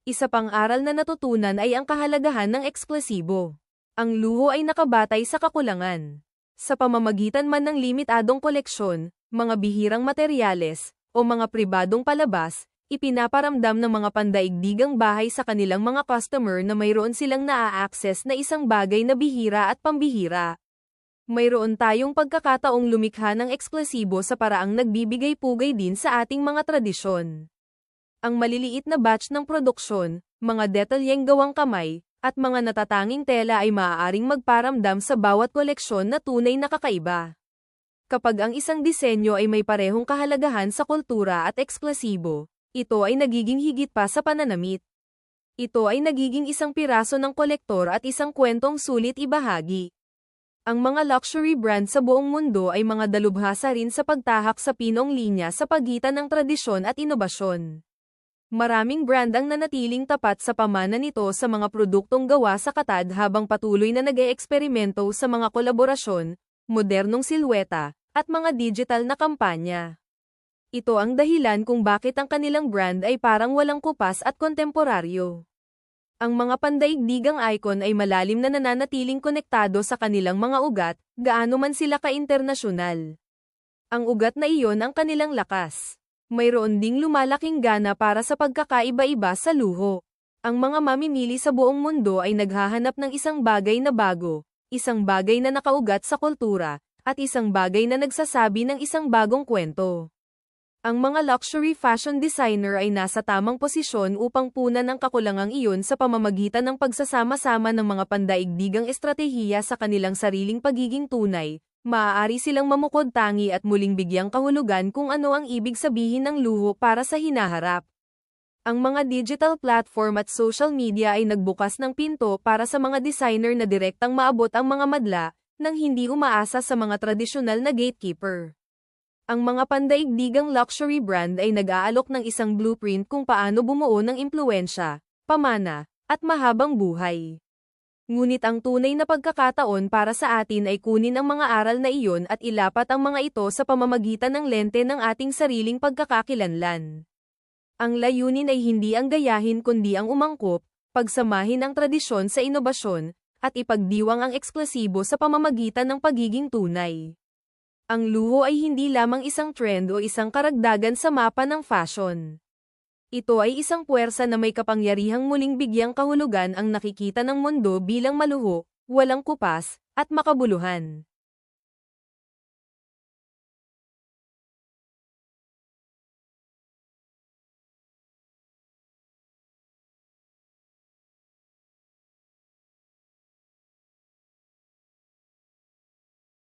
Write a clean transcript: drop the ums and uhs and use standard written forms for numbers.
Isa pang aral na natutunan ay ang kahalagahan ng eksklusibo. Ang luho ay nakabatay sa kakulangan. Sa pamamagitan man ng limitadong koleksyon, mga bihirang materyales, o mga pribadong palabas, ipinaparamdam ng mga pandaigdigang bahay sa kanilang mga customer na mayroon silang naa-access na isang bagay na bihira at pambihira. Mayroon tayong pagkakataong lumikha ng eksklusibo sa paraang nagbibigay-pugay din sa ating mga tradisyon. Ang maliliit na batch ng produksyon, mga detalyeng gawang kamay, at mga natatanging tela ay maaaring magparamdam sa bawat koleksyon na tunay na kakaiba. Kapag ang isang disenyo ay may parehong kahalagahan sa kultura at eksklusibo, ito ay nagiging higit pa sa pananamit. Ito ay nagiging isang piraso ng kolektor at isang kwentong sulit ibahagi. Ang mga luxury brand sa buong mundo ay mga dalubhasa rin sa pagtahak sa pinong linya sa pagitan ng tradisyon at inobasyon. Maraming brand ang nanatiling tapat sa pamana nito sa mga produktong gawa sa katad habang patuloy na nag-eeksperimento sa mga kolaborasyon, modernong silweta, at mga digital na kampanya. Ito ang dahilan kung bakit ang kanilang brand ay parang walang kupas at kontemporaryo. Ang mga pandaigdigang icon ay malalim na nananatiling konektado sa kanilang mga ugat, gaano man sila ka-internasyonal. Ang ugat na iyon ang kanilang lakas. Mayroon ding lumalaking gana para sa pagkakaiba-iba sa luho. Ang mga mamimili sa buong mundo ay naghahanap ng isang bagay na bago, isang bagay na nakaugat sa kultura, at isang bagay na nagsasabi ng isang bagong kwento. Ang mga luxury fashion designer ay nasa tamang posisyon upang punan ang kakulangang iyon sa pamamagitan ng pagsasama-sama ng mga pandaigdigang estratehiya sa kanilang sariling pagiging tunay. Maaari silang mamukod-tangi at muling bigyang kahulugan kung ano ang ibig sabihin ng luho para sa hinaharap. Ang mga digital platform at social media ay nagbukas ng pinto para sa mga designer na direktang maabot ang mga madla, nang hindi umaasa sa mga tradisyonal na gatekeeper. Ang mga pandaigdigang luxury brand ay nag-aalok ng isang blueprint kung paano bumuo ng impluwensya, pamana, at mahabang buhay. Ngunit ang tunay na pagkakataon para sa atin ay kunin ang mga aral na iyon at ilapat ang mga ito sa pamamagitan ng lente ng ating sariling pagkakakilanlan. Ang layunin ay hindi ang gayahin kundi ang umangkop, pagsamahin ang tradisyon sa inobasyon, at ipagdiwang ang eksklusibo sa pamamagitan ng pagiging tunay. Ang luho ay hindi lamang isang trend o isang karagdagan sa mapa ng fashion. Ito ay isang puwersa na may kapangyarihang muling bigyang kahulugan ang nakikita ng mundo bilang maluho, walang kupas, at makabuluhan.